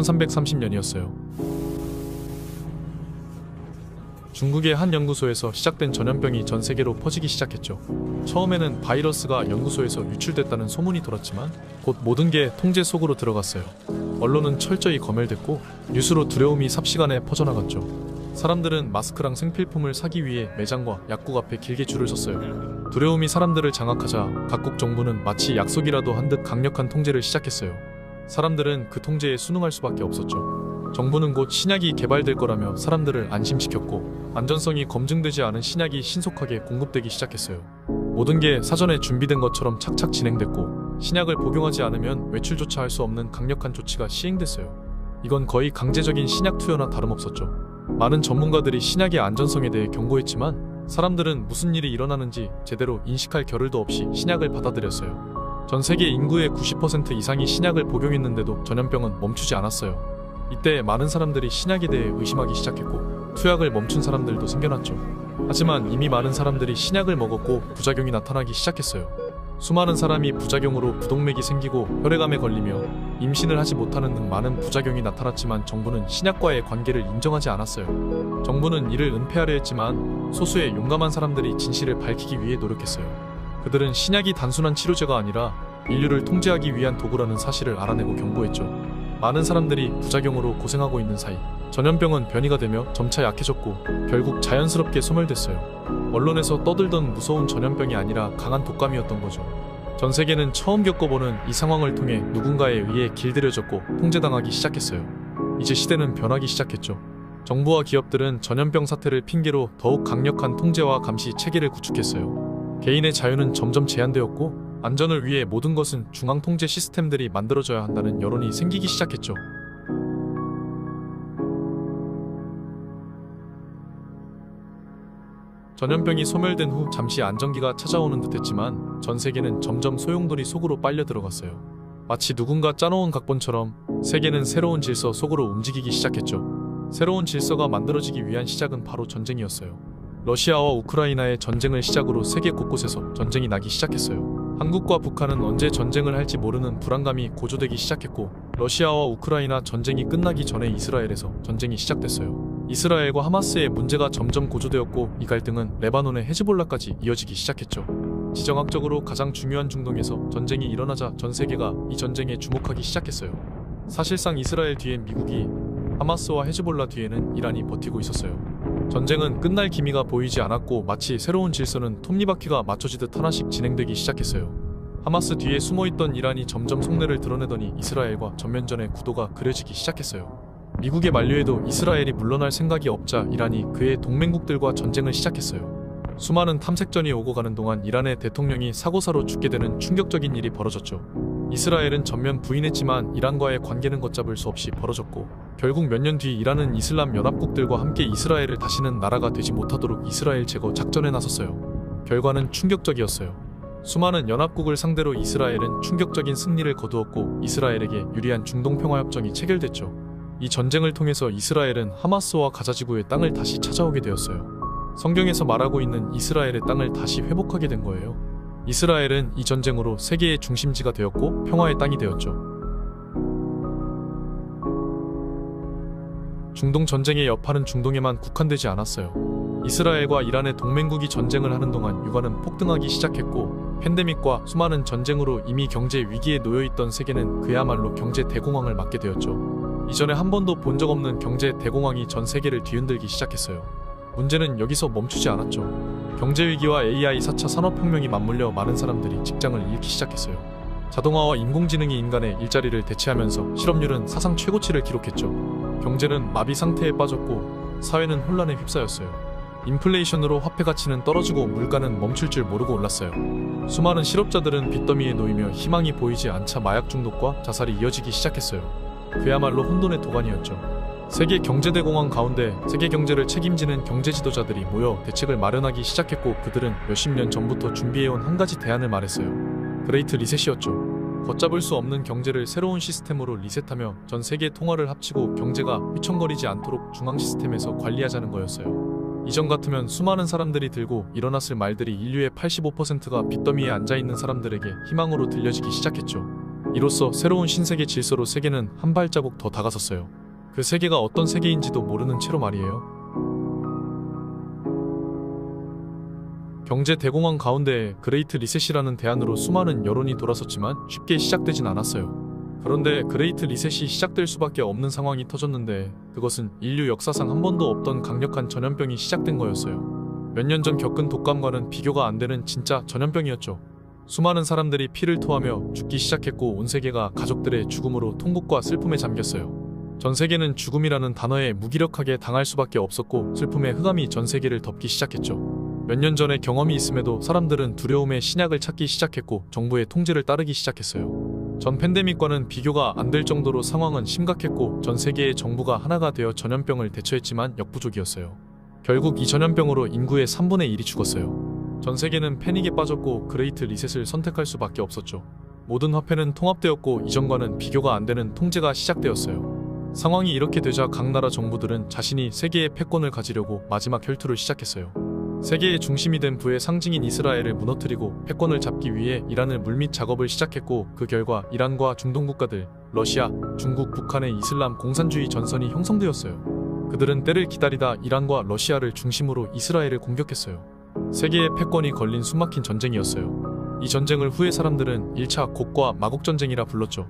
2330년이었어요. 중국의 한 연구소에서 시작된 전염병이 전 세계로 퍼지기 시작했죠. 처음에는 바이러스가 연구소에서 유출됐다는 소문이 돌았지만 곧 모든 게 통제 속으로 들어갔어요. 언론은 철저히 검열됐고 뉴스로 두려움이 삽시간에 퍼져나갔죠. 사람들은 마스크랑 생필품을 사기 위해 매장과 약국 앞에 길게 줄을 섰어요. 두려움이 사람들을 장악하자 각국 정부는 마치 약속이라도 한 듯 강력한 통제를 시작했어요. 사람들은 그 통제에 순응할 수밖에 없었죠. 정부는 곧 신약이 개발될 거라며 사람들을 안심시켰고 안전성이 검증되지 않은 신약이 신속하게 공급되기 시작했어요. 모든 게 사전에 준비된 것처럼 착착 진행됐고 신약을 복용하지 않으면 외출조차 할 수 없는 강력한 조치가 시행됐어요. 이건 거의 강제적인 신약 투여나 다름없었죠. 많은 전문가들이 신약의 안전성에 대해 경고했지만 사람들은 무슨 일이 일어나는지 제대로 인식할 겨를도 없이 신약을 받아들였어요. 전 세계 인구의 90% 이상이 신약을 복용했는데도 전염병은 멈추지 않았어요. 이때 많은 사람들이 신약에 대해 의심하기 시작했고 투약을 멈춘 사람들도 생겨났죠. 하지만 이미 많은 사람들이 신약을 먹었고 부작용이 나타나기 시작했어요. 수많은 사람이 부작용으로 부동맥이 생기고 혈액암에 걸리며 임신을 하지 못하는 등 많은 부작용이 나타났지만 정부는 신약과의 관계를 인정하지 않았어요. 정부는 이를 은폐하려 했지만 소수의 용감한 사람들이 진실을 밝히기 위해 노력했어요. 그들은 신약이 단순한 치료제가 아니라 인류를 통제하기 위한 도구라는 사실을 알아내고 경고했죠. 많은 사람들이 부작용으로 고생하고 있는 사이 전염병은 변이가 되며 점차 약해졌고 결국 자연스럽게 소멸됐어요. 언론에서 떠들던 무서운 전염병이 아니라 강한 독감이었던 거죠. 전 세계는 처음 겪어보는 이 상황을 통해 누군가에 의해 길들여졌고 통제당하기 시작했어요. 이제 시대는 변하기 시작했죠. 정부와 기업들은 전염병 사태를 핑계로 더욱 강력한 통제와 감시 체계를 구축했어요. 개인의 자유는 점점 제한되었고 안전을 위해 모든 것은 중앙 통제 시스템들이 만들어져야 한다는 여론이 생기기 시작했죠. 전염병이 소멸된 후 잠시 안정기가 찾아오는 듯했지만 전 세계는 점점 소용돌이 속으로 빨려 들어갔어요. 마치 누군가 짜놓은 각본처럼 세계는 새로운 질서 속으로 움직이기 시작했죠. 새로운 질서가 만들어지기 위한 시작은 바로 전쟁이었어요. 러시아와 우크라이나의 전쟁을 시작으로 세계 곳곳에서 전쟁이 나기 시작했어요. 한국과 북한은 언제 전쟁을 할지 모르는 불안감이 고조되기 시작했고 러시아와 우크라이나 전쟁이 끝나기 전에 이스라엘에서 전쟁이 시작됐어요. 이스라엘과 하마스의 문제가 점점 고조되었고 이 갈등은 레바논의 헤즈볼라까지 이어지기 시작했죠. 지정학적으로 가장 중요한 중동에서 전쟁이 일어나자 전 세계가 이 전쟁에 주목하기 시작했어요. 사실상 이스라엘 뒤엔 미국이, 하마스와 헤즈볼라 뒤에는 이란이 버티고 있었어요. 전쟁은 끝날 기미가 보이지 않았고 마치 새로운 질서는 톱니바퀴가 맞춰지듯 하나씩 진행되기 시작했어요. 하마스 뒤에 숨어있던 이란이 점점 속내를 드러내더니 이스라엘과 전면전의 구도가 그려지기 시작했어요. 미국의 만류에도 이스라엘이 물러날 생각이 없자 이란이 그의 동맹국들과 전쟁을 시작했어요. 수많은 탐색전이 오고 가는 동안 이란의 대통령이 사고사로 죽게 되는 충격적인 일이 벌어졌죠. 이스라엘은 전면 부인했지만 이란과의 관계는 걷잡을 수 없이 벌어졌고 결국 몇 년 뒤 이란은 이슬람 연합국들과 함께 이스라엘을 다시는 나라가 되지 못하도록 이스라엘 제거 작전에 나섰어요. 결과는 충격적이었어요. 수많은 연합국을 상대로 이스라엘은 충격적인 승리를 거두었고 이스라엘에게 유리한 중동평화협정이 체결됐죠. 이 전쟁을 통해서 이스라엘은 하마스와 가자지구의 땅을 다시 찾아오게 되었어요. 성경에서 말하고 있는 이스라엘의 땅을 다시 회복하게 된 거예요. 이스라엘은 이 전쟁으로 세계의 중심지가 되었고 평화의 땅이 되었죠. 중동 전쟁의 여파는 중동에만 국한되지 않았어요. 이스라엘과 이란의 동맹국이 전쟁을 하는 동안 유가는 폭등하기 시작했고 팬데믹과 수많은 전쟁으로 이미 경제 위기에 놓여있던 세계는 그야말로 경제 대공황을 맞게 되었죠. 이전에 한 번도 본 적 없는 경제 대공황이 전 세계를 뒤흔들기 시작했어요. 문제는 여기서 멈추지 않았죠. 경제위기와 AI 4차 산업혁명이 맞물려 많은 사람들이 직장을 잃기 시작했어요. 자동화와 인공지능이 인간의 일자리를 대체하면서 실업률은 사상 최고치를 기록했죠. 경제는 마비 상태에 빠졌고 사회는 혼란에 휩싸였어요. 인플레이션으로 화폐 가치는 떨어지고 물가는 멈출 줄 모르고 올랐어요. 수많은 실업자들은 빚더미에 놓이며 희망이 보이지 않자 마약 중독과 자살이 이어지기 시작했어요. 그야말로 혼돈의 도가니였죠. 세계 경제대공황 가운데 세계 경제를 책임지는 경제 지도자들이 모여 대책을 마련하기 시작했고 그들은 몇십 년 전부터 준비해온 한 가지 대안을 말했어요. 그레이트 리셋이었죠. 걷잡을 수 없는 경제를 새로운 시스템으로 리셋하며 전 세계 통화를 합치고 경제가 휘청거리지 않도록 중앙 시스템에서 관리하자는 거였어요. 이전 같으면 수많은 사람들이 들고 일어났을 말들이 인류의 85%가 빚더미에 앉아있는 사람들에게 희망으로 들려지기 시작했죠. 이로써 새로운 신세계 질서로 세계는 한 발자국 더 다가섰어요. 그 세계가 어떤 세계인지도 모르는 채로 말이에요. 경제 대공황 가운데 그레이트 리셋이라는 대안으로 수많은 여론이 돌아섰지만 쉽게 시작되진 않았어요. 그런데 그레이트 리셋이 시작될 수밖에 없는 상황이 터졌는데 그것은 인류 역사상 한 번도 없던 강력한 전염병이 시작된 거였어요. 몇 년 전 겪은 독감과는 비교가 안 되는 진짜 전염병이었죠. 수많은 사람들이 피를 토하며 죽기 시작했고 온 세계가 가족들의 죽음으로 통곡과 슬픔에 잠겼어요. 전 세계는 죽음이라는 단어에 무기력하게 당할 수밖에 없었고 슬픔의 흑암이 전 세계를 덮기 시작했죠. 몇 년 전의 경험이 있음에도 사람들은 두려움의 신약을 찾기 시작했고 정부의 통제를 따르기 시작했어요. 전 팬데믹과는 비교가 안 될 정도로 상황은 심각했고 전 세계의 정부가 하나가 되어 전염병을 대처했지만 역부족이었어요. 결국 이 전염병으로 인구의 3분의 1이 죽었어요. 전 세계는 패닉에 빠졌고 그레이트 리셋을 선택할 수밖에 없었죠. 모든 화폐는 통합되었고 이전과는 비교가 안 되는 통제가 시작되었어요. 상황이 이렇게 되자 각 나라 정부들은 자신이 세계의 패권을 가지려고 마지막 혈투를 시작했어요. 세계의 중심이 된 부의 상징인 이스라엘을 무너뜨리고 패권을 잡기 위해 이란을 물밑 작업을 시작했고 그 결과 이란과 중동 국가들, 러시아, 중국, 북한의 이슬람 공산주의 전선이 형성되었어요. 그들은 때를 기다리다 이란과 러시아를 중심으로 이스라엘을 공격했어요. 세계의 패권이 걸린 숨막힌 전쟁이었어요. 이 전쟁을 후에 사람들은 1차 곡과 마곡전쟁이라 불렀죠.